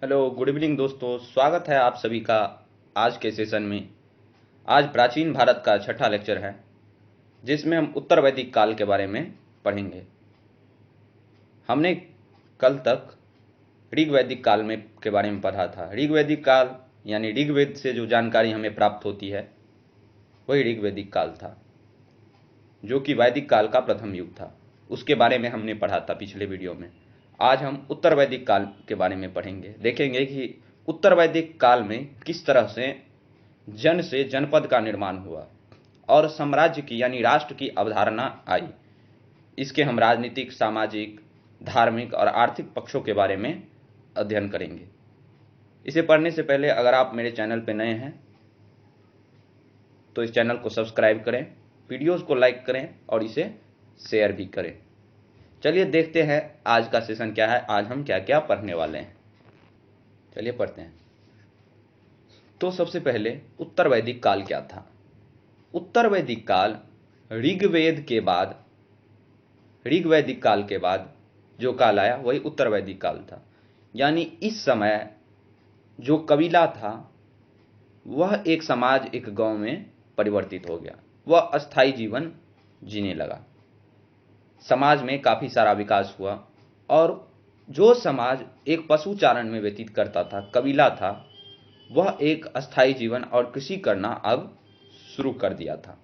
Hello good evening दोस्तों, स्वागत है आप सभी का आज के सेशन में। आज प्राचीन भारत का छठा लेक्चर है जिसमें हम उत्तर वैदिक काल के बारे में पढ़ेंगे। हमने कल तक ऋग वैदिक काल में के बारे में पढ़ा था। ऋग वैदिक काल यानी ऋग्वेद से जो जानकारी हमें प्राप्त होती है वही ऋग वैदिक काल था, जो कि वैदिक काल का प्रथम युग था। उसके बारे में हमने पढ़ा था पिछले वीडियो में। आज हम उत्तर वैदिक काल के बारे में पढ़ेंगे। देखेंगे कि उत्तर वैदिक काल में किस तरह से जन से जनपद का निर्माण हुआ और साम्राज्य की यानी राष्ट्र की अवधारणा आई। इसके हम राजनीतिक, सामाजिक, धार्मिक और आर्थिक पक्षों के बारे में अध्ययन करेंगे। इसे पढ़ने से पहले अगर आप मेरे चैनल पर नए हैं तो इस चैनल को सब्सक्राइब करें, वीडियोस को लाइक करें और इसे शेयर भी करें। चलिए देखते हैं आज का सेशन क्या है, आज हम क्या क्या पढ़ने वाले हैं। चलिए पढ़ते हैं। तो सबसे पहले उत्तर वैदिक काल क्या था। उत्तर वैदिक काल ऋग वैदिक काल के बाद जो काल आया वही उत्तर वैदिक काल था। यानी इस समय जो कबीला था वह एक समाज, एक गांव में परिवर्तित हो गया। वह अस्थाई जीवन जीने लगा। समाज में काफी सारा विकास हुआ और जो समाज एक पशु चारण में व्यतीत करता था, कबीला था, वह एक अस्थाई जीवन और कृषि करना अब शुरू कर दिया था।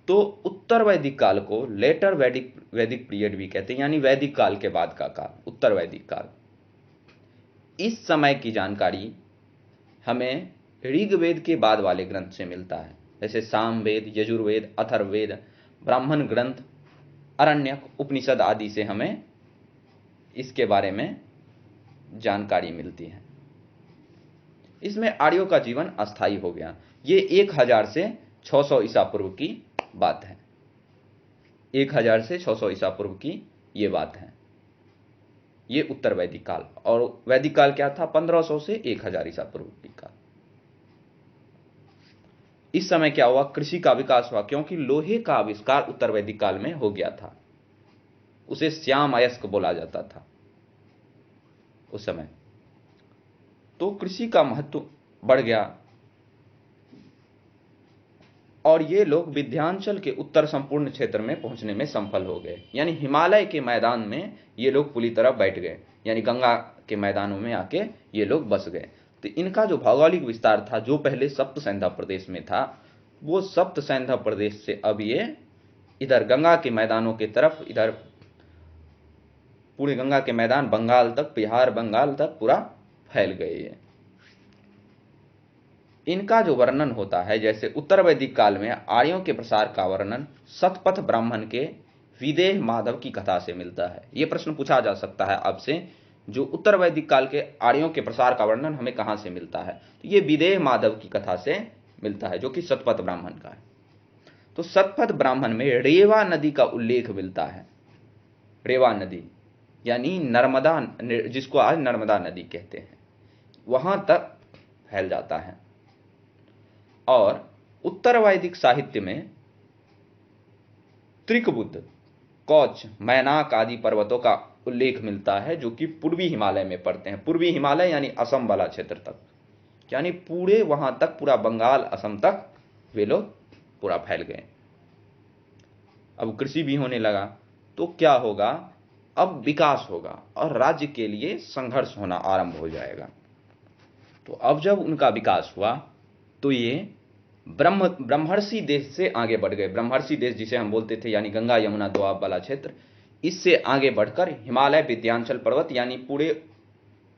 तो उत्तर वैदिक काल को लेटर वैदिक पीरियड भी कहते हैं, यानी वैदिक काल के बाद का काल, उत्तर वैदिक काल। इस समय की जानकारी हमें ऋग्वेद के बाद वाले ग्रंथ से मिलता है, जैसे सामवेद, यजुर्वेद, अथर्ववेद, ब्राह्मण ग्रंथ, अरण्यक, उपनिषद आदि से हमें इसके बारे में जानकारी मिलती है। इसमें आर्यों का जीवन अस्थायी हो गया। ये 1000 से 600 ईसा पूर्व की बात है। 1000 से 600 ईसा पूर्व की ये बात है। ये उत्तर वैदिक काल। और वैदिक काल क्या था? 1500 से 1000 ईसा पूर्व की काल। इस समय क्या हुआ? कृषि का विकास हुआ, क्योंकि लोहे का आविष्कार उत्तर वैदिक काल में हो गया था। उसे श्याम अयस्क बोला जाता था उस समय। तो कृषि का महत्व बढ़ गया और ये लोग विंध्याचल के उत्तर संपूर्ण क्षेत्र में पहुंचने में सफल हो गए। यानी हिमालय के मैदान में ये लोग पूरी तरह बैठ गए, यानी गंगा के मैदानों में आके ये लोग बस गए। तो इनका जो भौगोलिक विस्तार था, जो पहले सप्त सैंधा प्रदेश में था, वो सप्त सैंधा प्रदेश से अब ये इधर गंगा के मैदानों की तरफ, इधर पूरे गंगा के मैदान बंगाल तक, बिहार बंगाल तक पूरा फैल गए। इनका जो वर्णन होता है, जैसे उत्तर वैदिक काल में आर्यों के प्रसार का वर्णन शतपथ ब्राह्मण के विदेह माधव की कथा से मिलता है। यह प्रश्न पूछा जा सकता है आपसे, जो उत्तर वैदिक काल के आर्यों के प्रसार का वर्णन हमें कहां से मिलता है? तो ये विदेह माधव की कथा से मिलता है, जो कि शतपथ ब्राह्मण का है। तो शतपथ ब्राह्मण में रेवा नदी का उल्लेख मिलता है। रेवा नदी यानी नर्मदा, जिसको आज नर्मदा नदी कहते हैं, वहां तक फैल जाता है। और उत्तर वैदिक साहित्य में त्रिकबुद्ध, कौच, मैनाक आदि पर्वतों का उल्लेख मिलता है, जो कि पूर्वी हिमालय में पड़ते हैं। पूर्वी हिमालय यानी असम वाला क्षेत्र तक, यानी पूरे वहां तक, पूरा बंगाल, असम तक वे लोग पूरा फैल गए। अब कृषि भी होने लगा तो क्या होगा? अब विकास होगा और राज्य के लिए संघर्ष होना आरंभ हो जाएगा। तो अब जब उनका विकास हुआ तो ये ब्रह्मर्षि देश से आगे बढ़ गए। ब्रह्मर्षि देश जिसे हम बोलते थे, यानी गंगा यमुना दोआब वाला क्षेत्र, इससे आगे बढ़कर हिमालय विंध्याचल पर्वत यानी पूरे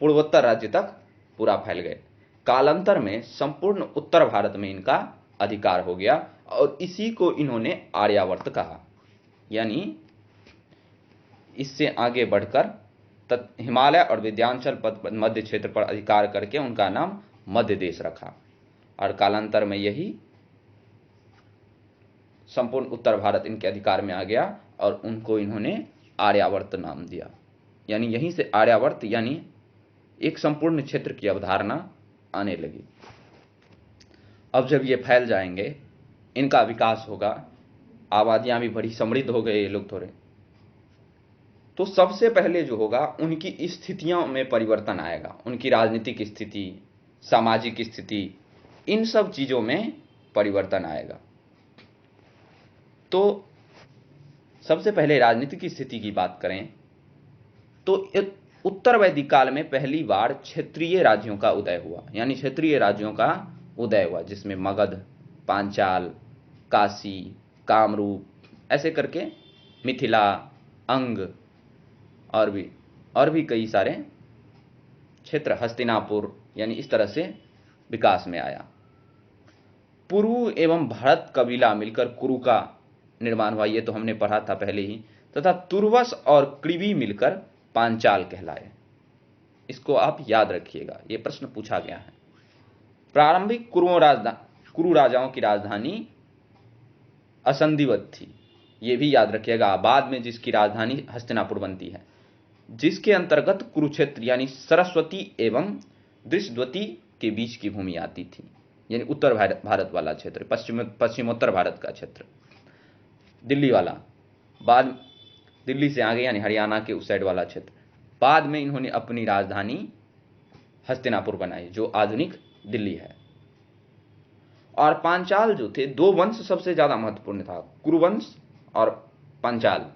पूर्वोत्तर राज्य तक पूरा फैल गए। कालांतर में संपूर्ण उत्तर भारत में इनका अधिकार हो गया और इसी को इन्होंने आर्यावर्त कहा। यानी इससे आगे बढ़कर हिमालय और विंध्याचल मध्य क्षेत्र पर अधिकार करके उनका नाम मध्य देश रखा और कालांतर में यही संपूर्ण उत्तर भारत इनके अधिकार में आ गया और उनको इन्होंने आर्यावर्त नाम दिया। यानी यहीं से आर्यावर्त यानी एक संपूर्ण क्षेत्र की अवधारणा आने लगी। अब जब ये फैल जाएंगे, इनका विकास होगा, आबादियां भी बड़ी समृद्ध हो गए ये लोग थोड़े, तो सबसे पहले जो होगा उनकी स्थितियों में परिवर्तन आएगा, उनकी राजनीतिक स्थिति, सामाजिक स्थिति, इन सब चीजों में परिवर्तन आएगा। तो सबसे पहले राजनीतिक स्थिति की बात करें तो उत्तर वैदिक काल में पहली बार क्षेत्रीय राज्यों का उदय हुआ, यानी क्षेत्रीय राज्यों का उदय हुआ, जिसमें मगध, पांचाल, काशी, कामरूप, ऐसे करके मिथिला, अंग और भी कई सारे क्षेत्र, हस्तिनापुर, यानी इस तरह से विकास में आया। पुरु एवं भरत कबीला मिलकर कुरु का निर्माण हुआ, ये तो हमने पढ़ा था पहले ही, तथा तुर्वस और कृवि मिलकर पांचाल कहलाए। इसको आप याद रखिएगा, ये प्रश्न पूछा गया है। प्रारंभिक कुरु राजाओं की राजधानी असंधिवत थी, ये भी याद रखिएगा, बाद में जिसकी राजधानी हस्तिनापुर बनती है, जिसके अंतर्गत कुरुक्षेत्र यानी सरस्वती एवं दृशद्वती के बीच की भूमि आती थी, यानी उत्तर भारत वाला क्षेत्र, पश्चिमोत्तर भारत का क्षेत्र, दिल्ली वाला, बाद दिल्ली से आगे यानी हरियाणा के उस साइड वाला क्षेत्र। बाद में इन्होंने अपनी राजधानी हस्तिनापुर बनाई, जो आधुनिक दिल्ली है। और पांचाल जो थे, दो वंश सबसे ज्यादा महत्वपूर्ण था, कुरुवंश और पांचाल।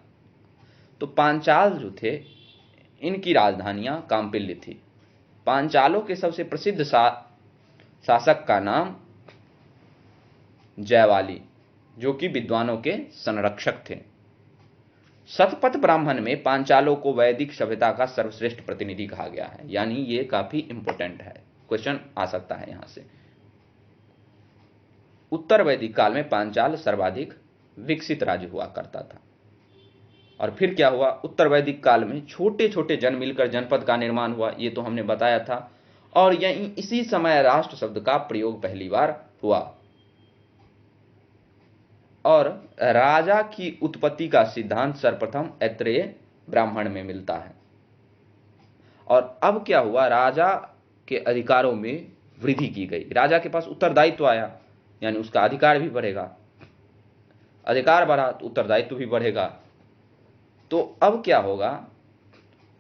तो पांचाल जो थे, इनकी राजधानियां कांपिल्य थी। पांचालों के सबसे प्रसिद्ध शासक का नाम जयवाली, जो कि विद्वानों के संरक्षक थे। शतपथ ब्राह्मण में पांचालों को वैदिक सभ्यता का सर्वश्रेष्ठ प्रतिनिधि कहा गया है, यानी ये काफी इंपॉर्टेंट है, क्वेश्चन आ सकता है यहां से। उत्तर वैदिक काल में पांचाल सर्वाधिक विकसित राज्य हुआ करता था। और फिर क्या हुआ, उत्तर वैदिक काल में छोटे छोटे जन मिलकर जनपद का निर्माण हुआ, ये तो हमने बताया था। और यही इसी समय राष्ट्र शब्द का प्रयोग पहली बार हुआ। और राजा की उत्पत्ति का सिद्धांत सर्वप्रथम ऐत्रेय ब्राह्मण में मिलता है। और अब क्या हुआ, राजा के अधिकारों में वृद्धि की गई, राजा के पास उत्तरदायित्व आया, यानी उसका अधिकार भी बढ़ेगा, अधिकार बढ़ा तो उत्तरदायित्व भी बढ़ेगा। तो अब क्या होगा,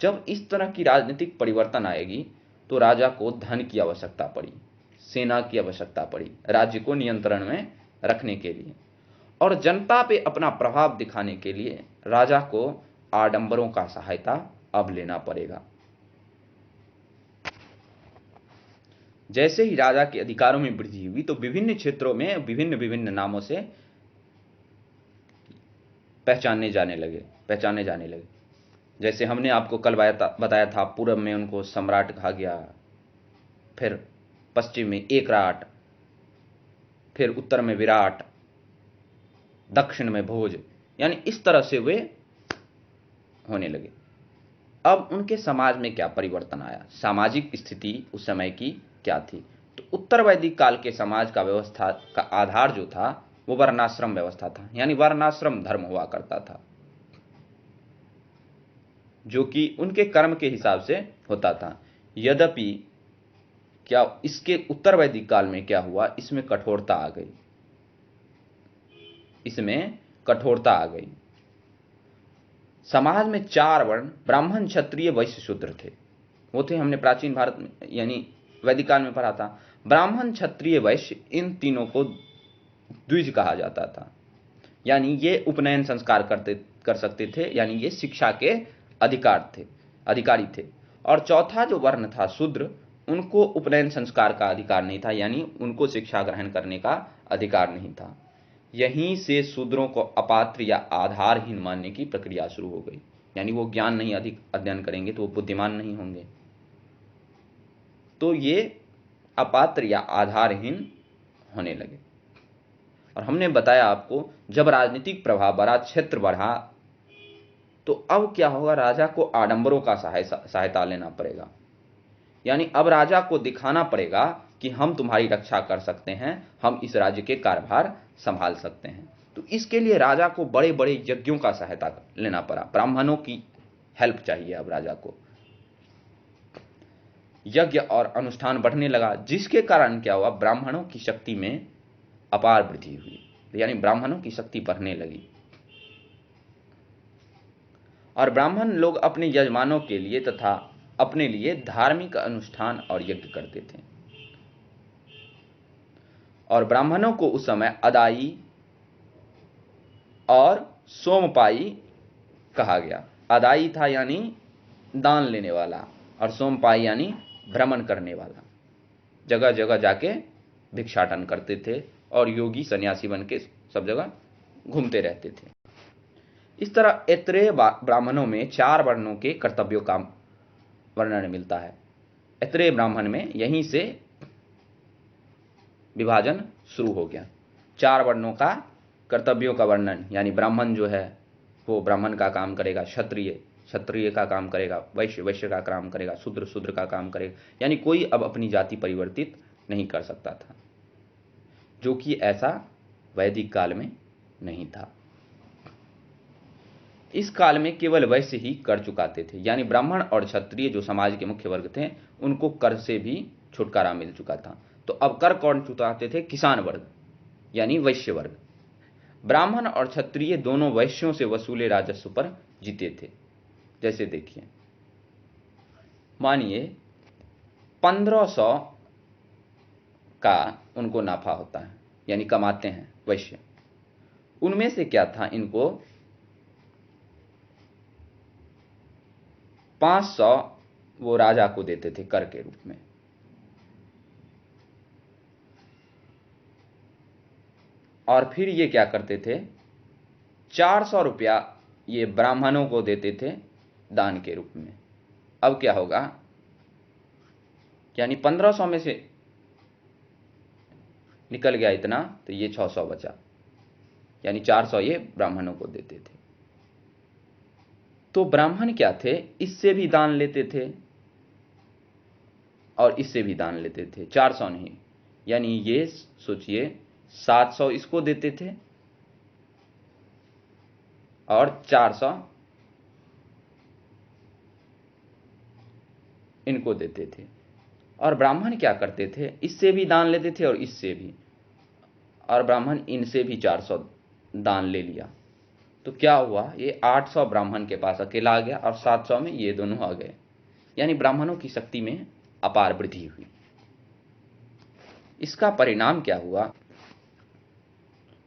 जब इस तरह की राजनीतिक परिवर्तन आएगी तो राजा को धन की आवश्यकता पड़ी, सेना की आवश्यकता पड़ी, राज्य को नियंत्रण में रखने के लिए। और जनता पे अपना प्रभाव दिखाने के लिए राजा को आडंबरों का सहायता अब लेना पड़ेगा। जैसे ही राजा के अधिकारों में वृद्धि हुई तो विभिन्न क्षेत्रों में विभिन्न विभिन्न नामों से पहचाने जाने लगे। जैसे हमने आपको कल बताया था, पूर्व में उनको सम्राट कहा गया, फिर पश्चिम में एकराट, फिर उत्तर में विराट, दक्षिण में भोज, यानी इस तरह से वे होने लगे। अब उनके समाज में क्या परिवर्तन आया, सामाजिक स्थिति उस समय की क्या थी? तो उत्तर वैदिक काल के समाज का व्यवस्था का आधार जो था वो वर्णाश्रम व्यवस्था था, यानी वर्णाश्रम धर्म हुआ करता था, जो कि उनके कर्म के हिसाब से होता था। यद्यपि क्या इसके उत्तर वैदिक काल में क्या हुआ, इसमें कठोरता आ गई। समाज में 4 वर्ण, ब्राह्मण, क्षत्रिय, वैश्य, शूद्र थे। वो थे, हमने प्राचीन भारत में यानी वैदिक काल में पढ़ा था। ब्राह्मण, क्षत्रिय, वैश्य, इन तीनों को द्विज कहा जाता था, यानी ये उपनयन संस्कार कर सकते थे, यानी ये शिक्षा के अधिकारी थे। और चौथा जो वर्ण था शूद्र, उनको उपनयन संस्कार का अधिकार नहीं था, यानी उनको शिक्षा ग्रहण करने का अधिकार नहीं था। यहीं से शूद्रों को अपात्र या आधारहीन मानने की प्रक्रिया शुरू हो गई, यानी वो ज्ञान नहीं अधिक अध्ययन करेंगे तो वो बुद्धिमान नहीं होंगे, तो ये अपात्र या आधारहीन होने लगे। और हमने बताया आपको, जब राजनीतिक प्रभाव बढ़ा, क्षेत्र बढ़ा, तो अब क्या होगा, राजा को आडंबरों का सहायता लेना पड़ेगा, यानी अब राजा को दिखाना पड़ेगा कि हम तुम्हारी रक्षा कर सकते हैं, हम इस राज्य के कार्यभार संभाल सकते हैं। तो इसके लिए राजा को बड़े बड़े यज्ञों का सहायता लेना पड़ा, ब्राह्मणों की हेल्प चाहिए अब राजा को। यज्ञ और अनुष्ठान बढ़ने लगा, जिसके कारण क्या हुआ, ब्राह्मणों की शक्ति में अपार वृद्धि हुई, यानी ब्राह्मणों की शक्ति बढ़ने लगी। और ब्राह्मण लोग अपने यजमानों के लिए तथा अपने लिए धार्मिक अनुष्ठान और यज्ञ करते थे। और ब्राह्मणों को उस समय अदाई और सोमपाई कहा गया। अदाई था यानी दान लेने वाला, और सोमपाई यानी भ्रमण करने वाला। जगह जगह जाके भिक्षाटन करते थे और योगी सन्यासी बन के सब जगह घूमते रहते थे। इस तरह ऐत्रेय ब्राह्मणों में 4 वर्णों के कर्तव्यों का वर्णन मिलता है। ऐत्रेय ब्राह्मण में यहीं से विभाजन शुरू हो गया। 4 वर्णों का कर्तव्यों का वर्णन, यानी ब्राह्मण जो है वो ब्राह्मण का काम करेगा, क्षत्रिय का काम करेगा, वैश्य का काम करेगा, शूद्र का काम करेगा। यानी कोई अब अपनी जाति परिवर्तित नहीं कर सकता था, जो कि ऐसा वैदिक काल में नहीं था। इस काल में केवल वैश्य ही कर चुकाते थे, यानी ब्राह्मण और क्षत्रिय जो समाज के मुख्य वर्ग थे उनको कर से भी छुटकारा मिल चुका था। तो अब कर कौन चुकाते थे? किसान वर्ग, यानी वैश्य वर्ग। ब्राह्मण और क्षत्रिय दोनों वैश्यों से वसूले राजस्व पर जीते थे। जैसे देखिए, मानिए 1500 का उनको नाफा होता है, यानी कमाते हैं वैश्य। उनमें से क्या था, इनको 500 वो राजा को देते थे कर के रूप में, और फिर ये क्या करते थे, 400 रुपया ये ब्राह्मणों को देते थे दान के रूप में। अब क्या होगा, यानी 1500 में से निकल गया इतना, तो ये 600 बचा, यानी 400 ये ब्राह्मणों को देते थे। तो ब्राह्मण क्या थे, इससे भी दान लेते थे और इससे भी दान लेते थे, 400 नहीं। यानी ये सोचिए 700 इसको देते थे और 400 इनको देते थे। और ब्राह्मण क्या करते थे, इससे भी दान लेते थे और इससे भी, और ब्राह्मण इनसे भी 400 दान ले लिया। तो क्या हुआ, ये 800 ब्राह्मण के पास अकेला आ गया और 700 में ये दोनों आ गए। यानी ब्राह्मणों की शक्ति में अपार वृद्धि हुई। इसका परिणाम क्या हुआ,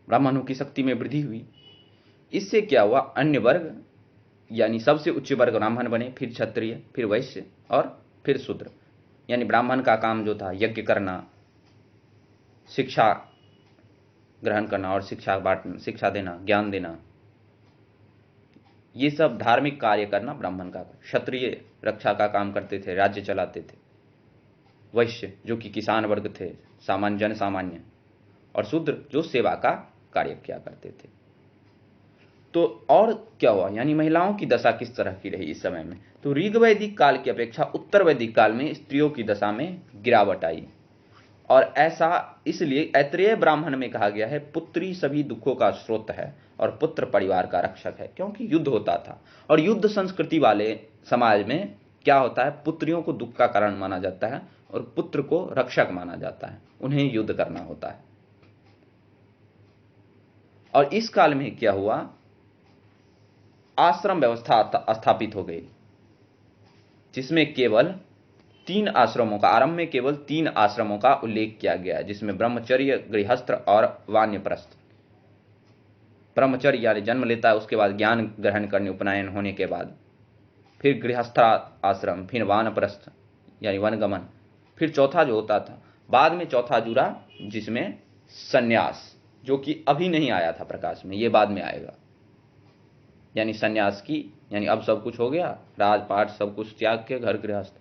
ब्राह्मणों की शक्ति में वृद्धि हुई। इससे क्या हुआ, अन्य वर्ग यानी सबसे उच्च वर्ग ब्राह्मण बने, फिर क्षत्रिय, फिर वैश्य और फिर शूद्र। यानी ब्राह्मण का काम जो था यज्ञ करना, शिक्षा ग्रहण करना और शिक्षा बांटना, शिक्षा देना, ज्ञान देना, ये सब धार्मिक कार्य करना ब्राह्मण का। क्षत्रिय रक्षा का काम करते थे, राज्य चलाते थे। वैश्य जो कि किसान वर्ग थे, सामान्य जन सामान्य, और शूद्र जो सेवा का कार्य किया करते थे। तो और क्या हुआ, यानी महिलाओं की दशा किस तरह की रही इस समय में, तो ऋग वैदिक काल की अपेक्षा उत्तर वैदिक काल में स्त्रियों की दशा में गिरावट आई। और ऐसा इसलिए ऐत्रेय ब्राह्मण में कहा गया है, पुत्री सभी दुखों का स्रोत है और पुत्र परिवार का रक्षक है। क्योंकि युद्ध होता था, और युद्ध संस्कृति वाले समाज में क्या होता है, पुत्रियों को दुख का कारण माना जाता है और पुत्र को रक्षक माना जाता है, उन्हें युद्ध करना होता है। और इस काल में क्या हुआ, आश्रम व्यवस्था स्थापित हो गई, जिसमें केवल 3 आश्रमों का, आरंभ में केवल 3 आश्रमों का उल्लेख किया गया है, जिसमें ब्रह्मचर्य, गृहस्थ और वानप्रस्थ। ब्रह्मचर्य यानी जन्म लेता है, उसके बाद ज्ञान ग्रहण करने उपनयन होने के बाद, फिर गृहस्थ आश्रम, फिर वानप्रस्थ यानी वनगमन, फिर चौथा जो होता था बाद में, चौथा जुड़ा जिसमें सन्यास, जो कि अभी नहीं आया था प्रकाश में, ये बाद में आएगा। यानी सन्यास की, यानी अब सब कुछ हो गया, राजपाट सब कुछ त्याग के घर गृहस्थ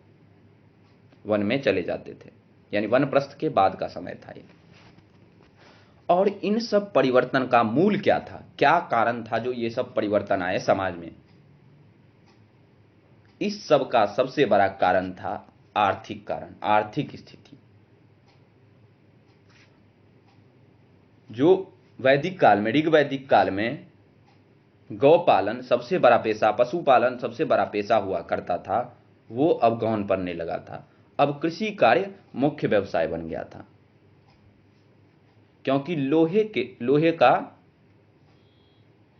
वन में चले जाते थे, यानी वनप्रस्थ के बाद का समय था ये। और इन सब परिवर्तन का मूल क्या था, क्या कारण था जो ये सब परिवर्तन आए समाज में? इस सब का सबसे बड़ा कारण था आर्थिक कारण, आर्थिक स्थिति। जो वैदिक काल में, ऋग वैदिक काल में गौपालन सबसे बड़ा पेशा, पशुपालन सबसे बड़ा पेशा हुआ करता था, वो अब गौण पड़ने लगा था। अब कृषि कार्य मुख्य व्यवसाय बन गया था, क्योंकि लोहे का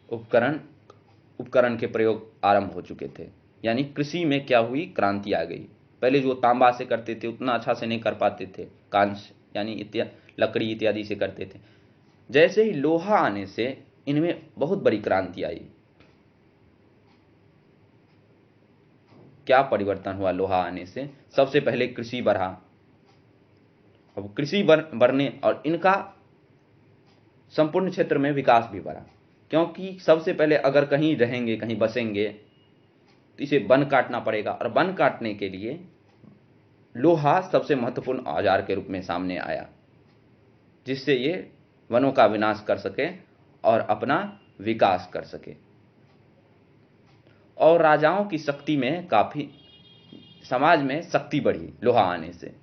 उपकरण उपकरण के प्रयोग आरंभ हो चुके थे। यानी कृषि में क्या हुई, क्रांति आ गई। पहले जो तांबा से करते थे उतना अच्छा से नहीं कर पाते थे, कांस्य यानी लकड़ी इत्यादि से करते थे। जैसे ही लोहा आने से इनमें बहुत बड़ी क्रांति आई। क्या परिवर्तन हुआ लोहा आने से? सबसे पहले कृषि बढ़ा। अब कृषि बढ़ने और इनका संपूर्ण क्षेत्र में विकास भी बढ़ा, क्योंकि सबसे पहले अगर कहीं रहेंगे, कहीं बसेंगे, तो इसे वन काटना पड़ेगा, और वन काटने के लिए लोहा सबसे महत्वपूर्ण औजार के रूप में सामने आया, जिससे ये वनों का विनाश कर सके और अपना विकास कर सके। और राजाओं की शक्ति में काफी, समाज में शक्ति बढ़ी लोहा आने से।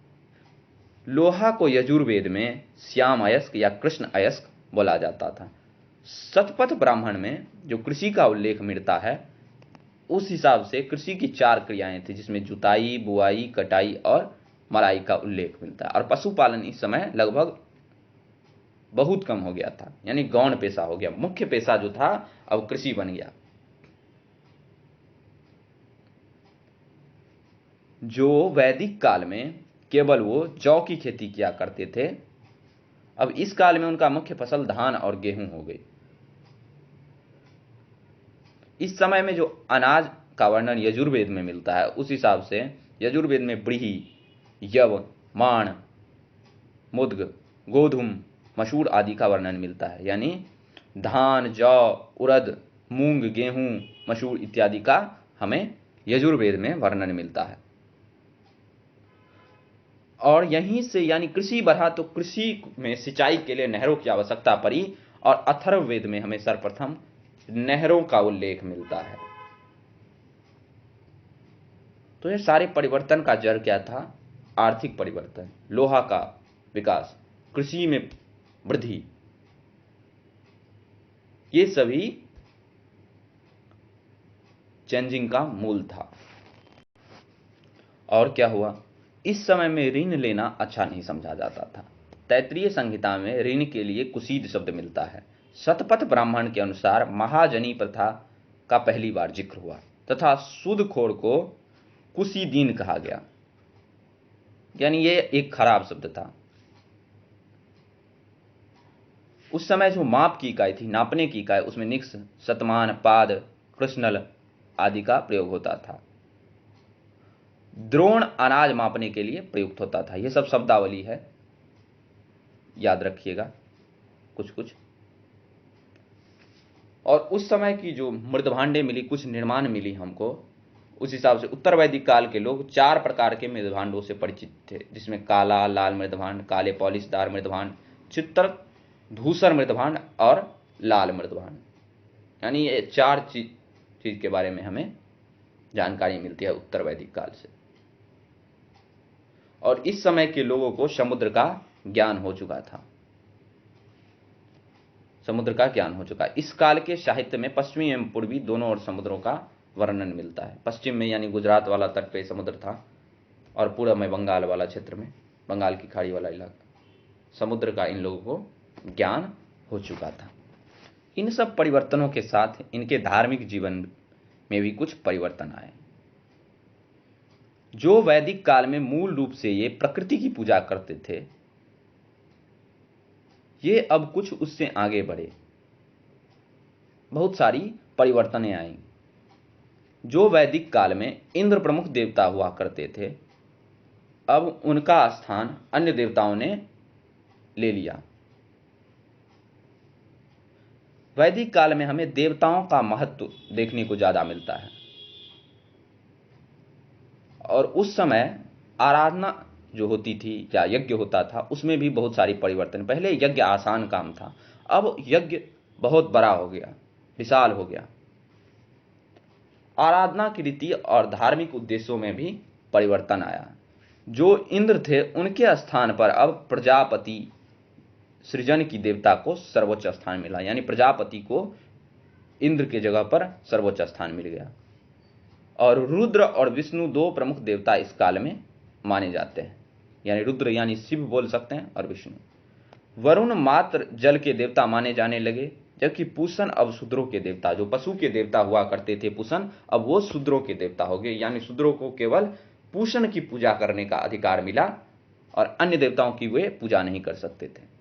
लोहा को यजुर्वेद में श्याम अयस्क या कृष्ण अयस्क बोला जाता था। शतपथ ब्राह्मण में जो कृषि का उल्लेख मिलता है, उस हिसाब से कृषि की 4 क्रियाएं थी, जिसमें जुताई, बुआई, कटाई और मराई का उल्लेख मिलता है। और पशुपालन इस समय लगभग बहुत कम हो गया था, यानी गौण पेशा हो गया। मुख्य पेशा जो था अब कृषि बन गया। जो वैदिक काल में केवल वो जौ की खेती किया करते थे, अब इस काल में उनका मुख्य फसल धान और गेहूं हो गई। इस समय में जो अनाज का वर्णन यजुर्वेद में मिलता है, उस हिसाब से यजुर्वेद में ब्रीही, यव, माण, मुद्ग, गोधूम, मसूर आदि का वर्णन मिलता है। यानी धान, जौ, उड़द, मूंग, गेहूं, मसूर इत्यादि का हमें यजुर्वेद में वर्णन मिलता है। और यहीं से यानी कृषि बढ़ा तो कृषि में सिंचाई के लिए नहरों की आवश्यकता पड़ी, और अथर्ववेद में हमें सर्वप्रथम नहरों का उल्लेख मिलता है। तो ये सारे परिवर्तन का जड़ क्या था? आर्थिक परिवर्तन, लोहा का विकास, कृषि में वृद्धि, ये सभी चेंजिंग का मूल था। और क्या हुआ? इस समय में ऋण लेना अच्छा नहीं समझा जाता था। तैत्रीय संहिता में ऋण के लिए कुसीद शब्द मिलता है। शतपथ ब्राह्मण के अनुसार महाजनी प्रथा का पहली बार जिक्र हुआ, तथा सूदखोर को कुसीदीन कहा गया। यानी ये एक खराब शब्द था। उस समय जो माप की इकाई थी, नापने की इकाई, उसमें निक्ष, शतमान, पाद, कृष्णल आदि का प्रयोग होता था। द्रोण अनाज मापने के लिए प्रयुक्त होता था। यह सब शब्दावली है, याद रखिएगा कुछ कुछ। और उस समय की जो मृदभांडे मिली, कुछ निर्माण मिली हमको, उस हिसाब से उत्तर वैदिक काल के लोग 4 प्रकार के मृदभांडों से परिचित थे, जिसमें काला, लाल मृदभांड, काले पॉलिशदार मृदभांड, चित्तर, धूसर मृदभांड और लाल मृदभांड। यानी ये 4 चीज के बारे में हमें जानकारी मिलती है उत्तर वैदिक काल से। और इस समय के लोगों को समुद्र का ज्ञान हो चुका था। समुद्र का ज्ञान हो चुका। इस काल के साहित्य में पश्चिमी एवं पूर्वी दोनों ओर समुद्रों का वर्णन मिलता है। पश्चिम में यानी गुजरात वाला तट पे समुद्र था, और पूर्व में बंगाल वाला क्षेत्र में, बंगाल की खाड़ी वाला इलाका, समुद्र का इन लोगों को ज्ञान हो चुका था। इन सब परिवर्तनों के साथ इनके धार्मिक जीवन में भी कुछ परिवर्तन आए। जो वैदिक काल में मूल रूप से ये प्रकृति की पूजा करते थे, ये अब कुछ उससे आगे बढ़े, बहुत सारी परिवर्तनें आई। जो वैदिक काल में इंद्र प्रमुख देवता हुआ करते थे, अब उनका स्थान अन्य देवताओं ने ले लिया। वैदिक काल में हमें देवताओं का महत्व देखने को ज्यादा मिलता है, और उस समय आराधना जो होती थी या यज्ञ होता था, उसमें भी बहुत सारी परिवर्तन। पहले यज्ञ आसान काम था, अब यज्ञ बहुत बड़ा हो गया, विशाल हो गया। आराधना की रीति और धार्मिक उद्देश्यों में भी परिवर्तन आया। जो इंद्र थे, उनके स्थान पर अब प्रजापति, सृजन की देवता को सर्वोच्च स्थान मिला। यानी प्रजापति को इंद्र के जगह पर सर्वोच्च स्थान मिल गया। और रुद्र और विष्णु 2 प्रमुख देवता इस काल में माने जाते हैं। यानी रुद्र यानी शिव बोल सकते हैं, और विष्णु। वरुण मात्र जल के देवता माने जाने लगे, जबकि पूषण अब शूद्रों के देवता, जो पशु के देवता हुआ करते थे पूषण, अब वो शूद्रों के देवता हो गए, यानी शूद्रों को केवल पूषण की पूजा करने का अधिकार मिला और अन्य देवताओं की वे पूजा नहीं कर सकते थे।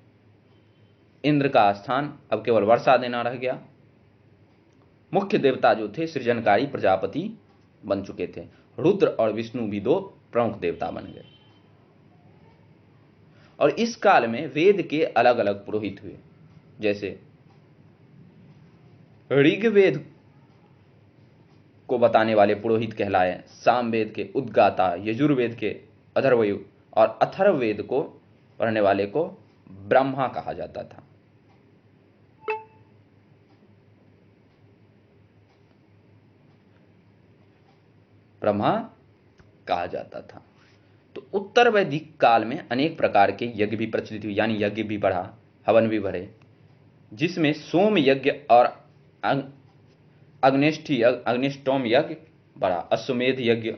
इंद्र का स्थान अब केवल वर्षा देना रह गया। मुख्य देवता जो थे सृजनकारी प्रजापति बन चुके थे। रुद्र और विष्णु भी दो प्रमुख देवता बन गए। और इस काल में वेद के अलग अलग पुरोहित हुए, जैसे ऋग्वेद को बताने वाले पुरोहित कहलाए, सामवेद के उद्गाता, यजुर्वेद के अथर्वयु और अथर्ववेद को पढ़ने वाले को ब्रह्मा कहा जाता था। ब्रह्मा कहा जाता था। तो उत्तर वैदिक काल में अनेक प्रकार के यज्ञ भी प्रचलित हुए, यानी यज्ञ भी बढ़ा, हवन भी बढ़े, जिसमें सोम यज्ञ और अग्निष्टोम यज्ञ बढ़ा, अश्वमेध यज्ञ,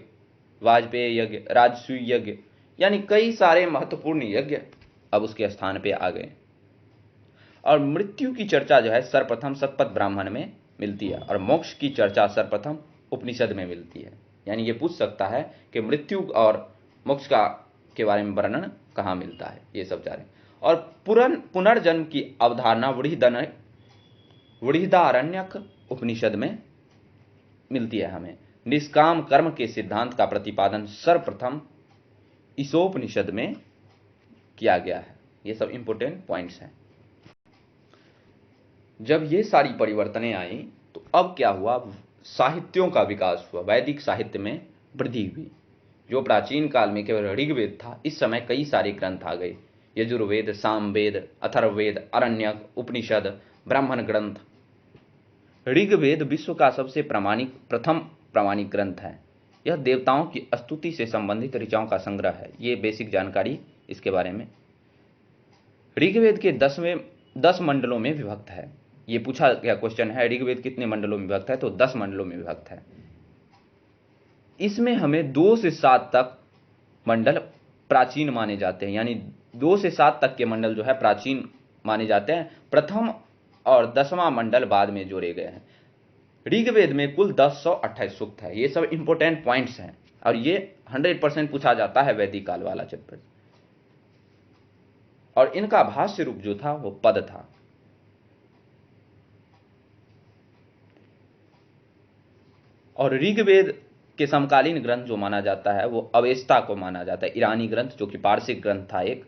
वाजपेय यज्ञ, राजसूय यज्ञ, यानी कई सारे महत्वपूर्ण यज्ञ अब उसके स्थान पे आ गए। और मृत्यु की चर्चा जो है सर्वप्रथम शतपथ ब्राह्मण में मिलती है और मोक्ष की चर्चा सर्वप्रथम उपनिषद में मिलती है। यानी ये पूछ सकता है कि मृत्यु और मोक्ष का के बारे में वर्णन कहाँ मिलता है, ये सब जा रहे हैं। और पुनर्जन्म की अवधारणा बृहदारण्यक उपनिषद में मिलती है हमें। निष्काम कर्म के सिद्धांत का प्रतिपादन सर्वप्रथम ईशोपनिषद में किया गया है। ये सब इंपॉर्टेंट पॉइंट्स हैं। जब ये सारी परिवर्तनें आई तो अब क्या हुआ, साहित्यों का विकास हुआ, वैदिक साहित्य में वृद्धि हुई। जो प्राचीन काल में केवल ऋग्वेद था, इस समय कई सारे ग्रंथ आ गए, यजुर्वेद, सामवेद, अथर्ववेद, आरण्यक, उपनिषद, ब्राह्मण ग्रंथ। ऋग्वेद विश्व का सबसे प्रथम प्रामाणिक ग्रंथ है। यह देवताओं की स्तुति से संबंधित ऋचाओं का संग्रह है। ये बेसिक जानकारी इसके बारे में। ऋग्वेद के 10 मंडलों में विभक्त है। ये पूछा गया क्वेश्चन है, ऋग्वेद कितने मंडलों में विभक्त है, तो 10 मंडलों में विभक्त है। इसमें हमें 2 से 7 तक मंडल प्राचीन माने जाते हैं, यानी 2 से 7 तक के मंडल जो है प्राचीन माने जाते हैं। प्रथम और 10वां मंडल बाद में जोड़े गए हैं। ऋग्वेद में कुल 1028 सूक्त है। ये सब इंपॉर्टेंट पॉइंट्स हैं और ये 100% पूछा जाता है वैदिक काल वाला चैप्टर। और इनका भाष्य रूप जो था वो पद था। और ऋग्वेद के समकालीन ग्रंथ जो माना जाता है वो अवेस्ता को माना जाता है, ईरानी ग्रंथ, जो कि पारसिक ग्रंथ था एक।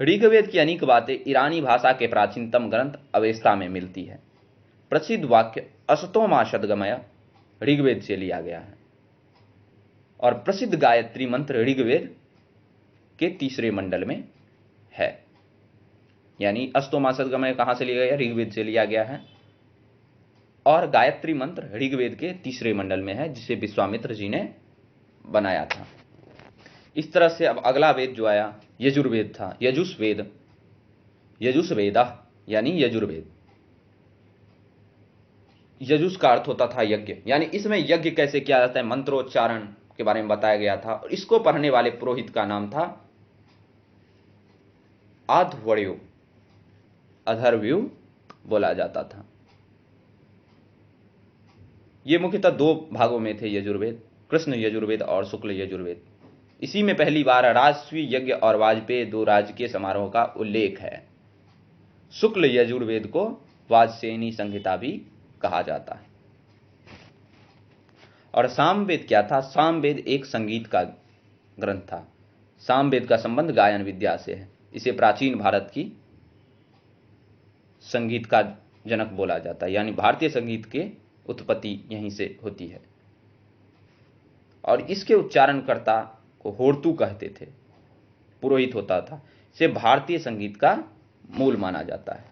ऋग्वेद की अनेक बातें ईरानी भाषा के प्राचीनतम ग्रंथ अवेस्ता में मिलती है। प्रसिद्ध वाक्य असतो मा सद्गमय ऋग्वेद से लिया गया है। और प्रसिद्ध गायत्री मंत्र ऋग्वेद के 3रे मंडल में है। यानी अस्तो मा सद्गमय कहां से लिया गया, ऋग्वेद से लिया गया है। और गायत्री मंत्र ऋग्वेद के 3रे मंडल में है, जिसे विश्वामित्र जी ने बनाया था। इस तरह से अब अगला वेद जो आया यजुर्वेद था। यजुस्वेद यानी यजुर्वेद। यजुस का अर्थ होता था यज्ञ, यानी इसमें यज्ञ कैसे किया जाता है, मंत्रोच्चारण के बारे में बताया गया था। और इसको पढ़ने वाले पुरोहित का नाम था अथर्वयु बोला जाता था। ये मुख्यतः 2 भागों में थे यजुर्वेद, कृष्ण यजुर्वेद और शुक्ल यजुर्वेद। इसी में पहली बार राजसूय यज्ञ और वाजपेय 2 राजकीय समारोह का उल्लेख है। शुक्ल यजुर्वेद को वाजसेयनी संहिता भी कहा जाता है। और सामवेद क्या था, सामवेद एक संगीत का ग्रंथ था। सामवेद का संबंध गायन विद्या से है। इसे प्राचीन भारत की संगीत का जनक बोला जाता है, यानी भारतीय संगीत के उत्पत्ति यहीं से होती है। और इसके उच्चारणकर्ता को होर्तु कहते थे, पुरोहित होता था। इसे भारतीय संगीत का मूल माना जाता है।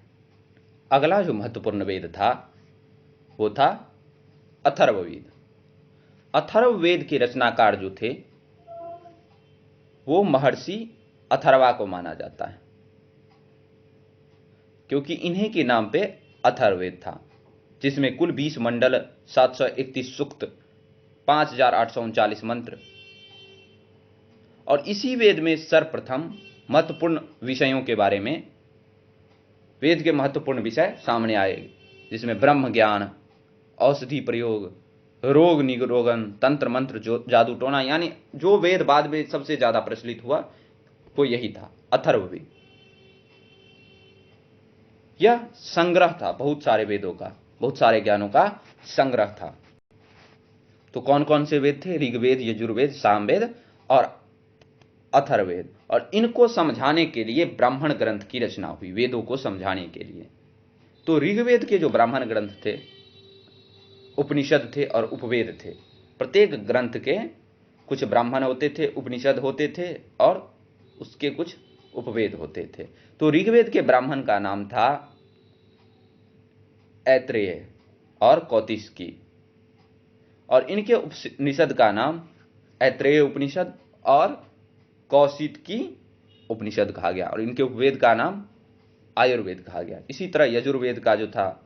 अगला जो महत्वपूर्ण वेद था वो था अथर्ववेद। अथर्ववेद के रचनाकार जो थे वो महर्षि अथर्वा को माना जाता है, क्योंकि इन्हीं के नाम पे अथर्ववेद था, जिसमें कुल 20 मंडल, 731 सूक्त, 5839 मंत्र। और इसी वेद में सर्वप्रथम महत्वपूर्ण विषयों के बारे में वेद के महत्वपूर्ण विषय सामने आए, जिसमें ब्रह्म ज्ञान, औषधि प्रयोग, रोग निरोगन, तंत्र मंत्र, जादू टोना, यानी जो वेद बाद में सबसे ज्यादा प्रचलित हुआ वो यही था, अथर्ववेद। यह संग्रह था बहुत सारे वेदों का, बहुत सारे ज्ञानों का संग्रह था। तो कौन कौन से वेद थे? ऋग्वेद, यजुर्वेद, सामवेद और अथर्ववेद। और इनको समझाने के लिए ब्राह्मण ग्रंथ की रचना हुई, वेदों को समझाने के लिए। तो ऋग्वेद के जो ब्राह्मण ग्रंथ थे, उपनिषद थे और उपवेद थे। प्रत्येक ग्रंथ के कुछ ब्राह्मण होते थे, उपनिषद होते थे और उसके कुछ उपवेद होते थे। तो ऋग्वेद के ब्राह्मण का नाम था ऐत्रेय और कौतिस्की, और इनके उपनिषद का नाम ऐत्रेय उपनिषद और कौशितकी उपनिषद कहा गया, और इनके उपवेद का नाम आयुर्वेद कहा गया। इसी तरह यजुर्वेद का जो था,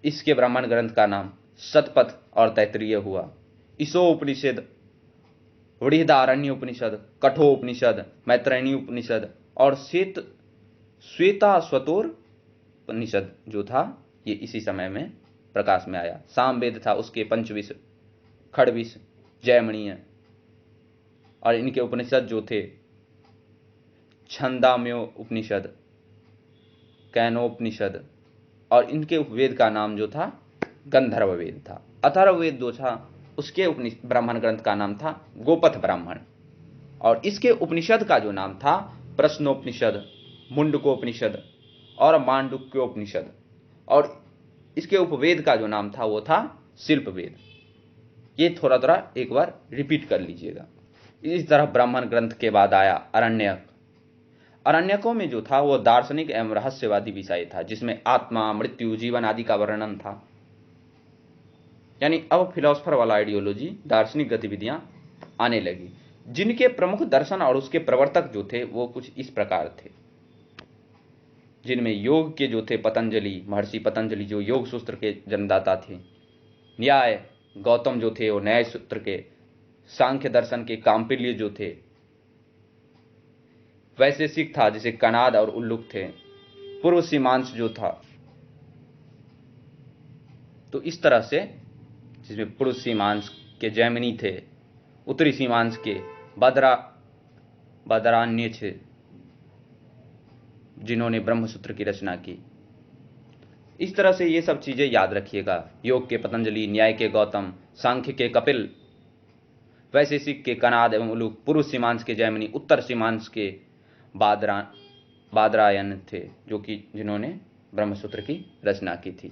इसके ब्राह्मण ग्रंथ का नाम शतपथ और तैत्तिरीय हुआ। ईशो उपनिषद, बृहदारण्य उपनिषद, कठो उपनिषद, मैत्रेयी उपनिषद और श्वेताश्वतोर उपनिषद जो था, ये इसी समय में प्रकाश में आया। सामवेद था, उसके पंचविश, खड़विश, जयमणीय, और इनके उपनिषद जो थे छंदाम्यो उपनिषद, कैनोपनिषद, और इनके उपवेद का नाम जो था गंधर्ववेद था। अथर्ववेद जो था, उसके ब्राह्मण ग्रंथ का नाम था गोपथ ब्राह्मण, और इसके उपनिषद का जो नाम था प्रश्नोपनिषद, मुंडकोपनिषद और मांडुक्योपनिषद, और इसके उपवेद का जो नाम था वो था शिल्पवेद। ये थोड़ा थोड़ा एक बार रिपीट कर लीजिएगा। इस तरह ब्राह्मण ग्रंथ के बाद आया अरण्यक। अरण्यकों में जो था वो दार्शनिक एवं रहस्यवादी विषय था, जिसमें आत्मा, मृत्यु, जीवन आदि का वर्णन था। यानी अब फिलोसफर वाला आइडियोलॉजी, दार्शनिक गतिविधियां आने लगी, जिनके प्रमुख दर्शन और उसके प्रवर्तक जो थे वो कुछ इस प्रकार थे, जिनमें योग के जो थे पतंजलि, महर्षि पतंजलि जो योग सूत्र के जन्मदाता थे, न्याय गौतम जो थे वो न्याय सूत्र के, सांख्य दर्शन के काम्पिल्य जो थे, वैशेषिक था जिसे कनाद और उल्लुक थे, पूर्व सीमांश जो था, तो इस तरह से जिसमें पूर्व सीमांश के जैमिनी थे, उत्तरी सीमांश के बदरान्य थे जिन्होंने ब्रह्मसूत्र की रचना की। इस तरह से ये सब चीजें याद रखिएगा। योग के पतंजलि, न्याय के गौतम, सांख्य के कपिल, वैशेषिक के कनाद एवं उलूक, पूर्व सीमांश के जैमिनी, उत्तर सीमांश के बादरायन थे जो कि जिन्होंने ब्रह्मसूत्र की रचना की थी।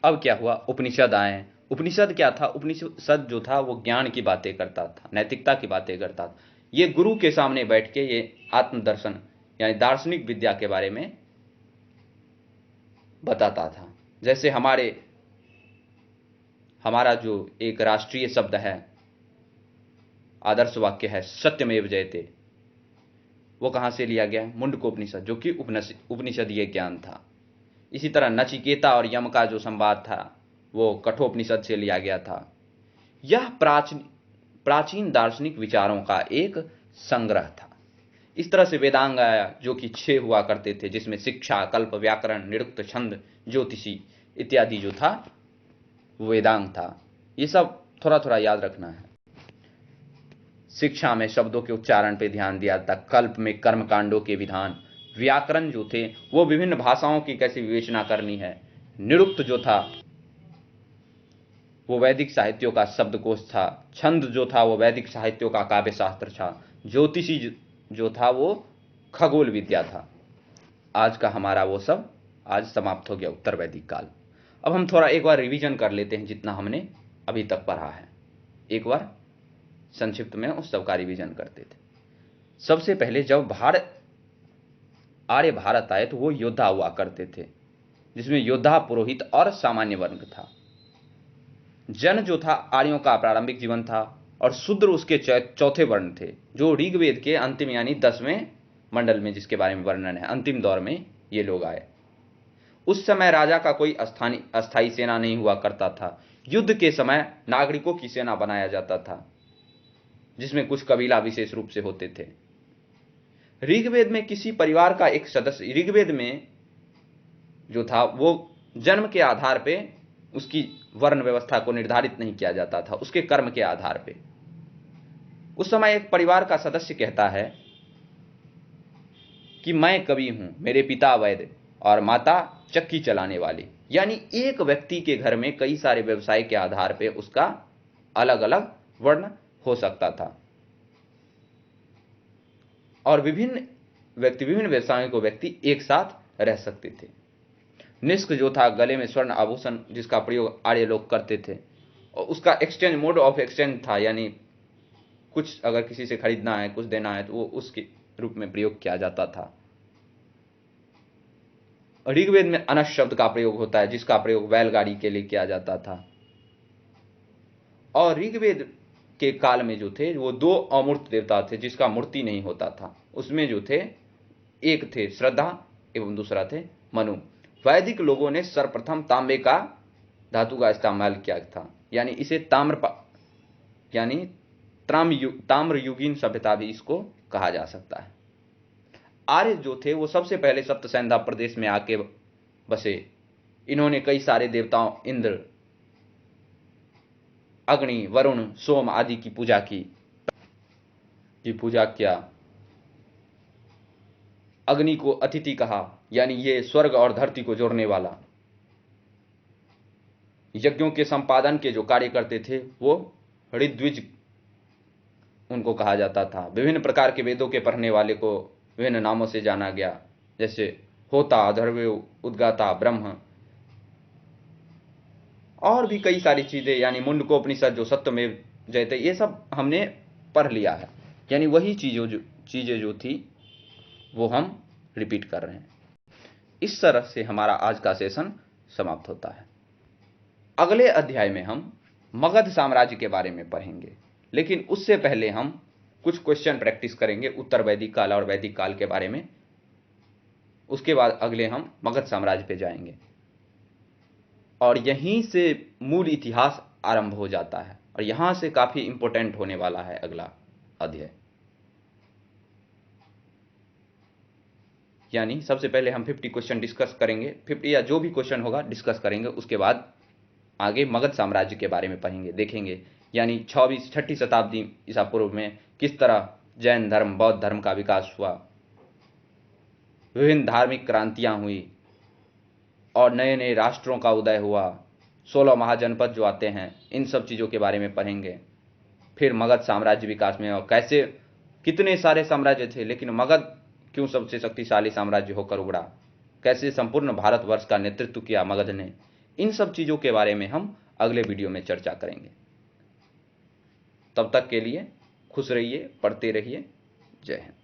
अब क्या हुआ? उपनिषद आए। उपनिषद क्या था? उपनिषद जो था वो ज्ञान की बातें करता था, नैतिकता की बातें करता था। ये गुरु के सामने बैठ के ये आत्मदर्शन यानी दार्शनिक विद्या के बारे में बताता था। जैसे हमारा जो एक राष्ट्रीय शब्द है, आदर्श वाक्य है सत्यमेव जयते, वो कहां से लिया गया? मुंडकोपनिषद, जो कि उपनिषदीय ज्ञान था। इसी तरह नचिकेता और यम का जो संवाद था वो कठोपनिषद से लिया गया था। यह प्राचीन दार्शनिक विचारों का एक संग्रह था। इस तरह से वेदांग आया जो कि 6 हुआ करते थे, जिसमें शिक्षा, कल्प, व्याकरण, निरुक्त, छंद, ज्योतिषी इत्यादि जो था वो वेदांग था। ये सब थोड़ा थोड़ा याद रखना है। शिक्षा में शब्दों के उच्चारण पर ध्यान दिया था, कल्प में कर्मकांडों के विधान, व्याकरण जो थे वो विभिन्न भाषाओं की कैसे विवेचना करनी है, निरुक्त जो था वो वैदिक साहित्यों का शब्दकोश था, छंद जो था वो वैदिक साहित्यों का काव्य शास्त्र था, ज्योतिषी जो था वो खगोल विद्या था। आज का हमारा वो सब आज समाप्त हो गया, उत्तर वैदिक काल। अब हम थोड़ा एक बार रिवीजन कर लेते हैं जितना हमने अभी तक पढ़ा है। एक बार संक्षिप्त में उस सब का रिवीजन करते थे। सबसे पहले जब आर्य भारत आए तो वो योद्धा हुआ करते थे, जिसमें योद्धा, पुरोहित और सामान्य वर्ग था। जन जो था आर्यों का प्रारंभिक जीवन था, और शूद्र उसके चौथे वर्ण थे, जो ऋग्वेद के अंतिम यानी 10वें मंडल में जिसके बारे में वर्णन है, अंतिम दौर में ये लोग आए। उस समय राजा का कोई अस्थायी सेना नहीं हुआ करता था। युद्ध के समय नागरिकों की सेना बनाया जाता था, जिसमें कुछ कबीला विशेष रूप से होते थे। ऋग्वेद में किसी परिवार का एक सदस्य, ऋग्वेद में जो था वो जन्म के आधार पे उसकी वर्ण व्यवस्था को निर्धारित नहीं किया जाता था, उसके कर्म के आधार पे। उस समय एक परिवार का सदस्य कहता है कि मैं कवि हूं, मेरे पिता वैद्य और माता चक्की चलाने वाली। यानी एक व्यक्ति के घर में कई सारे व्यवसाय के आधार पे उसका अलग अलग वर्ण हो सकता था और विभिन्न व्यवसायों को व्यक्ति एक साथ रह सकते थे। निष्क जो था गले में स्वर्ण आभूषण जिसका प्रयोग आर्य लोग करते थे, और उसका एक्सचेंज मोड ऑफ एक्सचेंज था, यानी कुछ अगर किसी से खरीदना है, कुछ देना है, तो वो उसके रूप में प्रयोग किया जाता था। ऋग्वेद में अनस शब्द का प्रयोग होता है जिसका प्रयोग बैलगाड़ी के लिए किया जाता था। और ऋग्वेद के काल में जो थे वो दो अमूर्त देवता थे जिसका मूर्ति नहीं होता था। उसमें जो थे एक थे श्रद्धा एवं दूसरा थे मनु। वैदिक लोगों ने सर्वप्रथम तांबे का धातु का इस्तेमाल किया था, यानी इसे ताम्रयुगीन सभ्यता भी इसको कहा जा सकता है। आर्य जो थे वो सबसे पहले सप्तसैंधा प्रदेश में आके बसे। इन्होंने कई सारे देवताओं इंद्र, अग्नि, वरुण, सोम आदि की पूजा किया। अग्नि को अतिथि कहा, यानी ये स्वर्ग और धरती को जोड़ने वाला। यज्ञों के संपादन के जो कार्य करते थे वो ऋद्विज उनको कहा जाता था। विभिन्न प्रकार के वेदों के पढ़ने वाले को विभिन्न नामों से जाना गया, जैसे होता, अथर्वण, उद्गाता, ब्रह्म और भी कई सारी चीजें, यानी मुंडकोपनिषद जो सत्यमेव जयते, ये सब हमने पढ़ लिया है। यानी वही चीजें जो थी वो हम रिपीट कर रहे हैं। इस तरह से हमारा आज का सेशन समाप्त होता है। अगले अध्याय में हम मगध साम्राज्य के बारे में पढ़ेंगे, लेकिन उससे पहले हम कुछ क्वेश्चन प्रैक्टिस करेंगे उत्तर वैदिक काल और वैदिक काल के बारे में। उसके बाद अगले हम मगध साम्राज्य पे जाएंगे और यहीं से मूल इतिहास आरंभ हो जाता है और यहां से काफी इंपॉर्टेंट होने वाला है अगला अध्याय। यानी सबसे पहले हम 50 क्वेश्चन डिस्कस करेंगे, 50 या जो भी क्वेश्चन होगा डिस्कस करेंगे। उसके बाद आगे मगध साम्राज्य के बारे में पढ़ेंगे, देखेंगे यानी 6वीं शताब्दी ईसा पूर्व में किस तरह जैन धर्म, बौद्ध धर्म का विकास हुआ, विभिन्न धार्मिक क्रांतियां हुई और नए नए राष्ट्रों का उदय हुआ, 16 महाजनपद जो आते हैं, इन सब चीज़ों के बारे में पढ़ेंगे। फिर मगध साम्राज्य विकास में और कैसे कितने सारे साम्राज्य थे लेकिन मगध क्यों सबसे शक्तिशाली साम्राज्य होकर उभरा, कैसे संपूर्ण भारतवर्ष का नेतृत्व किया मगध ने, इन सब चीज़ों के बारे में हम अगले वीडियो में चर्चा करेंगे। तब तक के लिए खुश रहिए, पढ़ते रहिए। जय हिंद।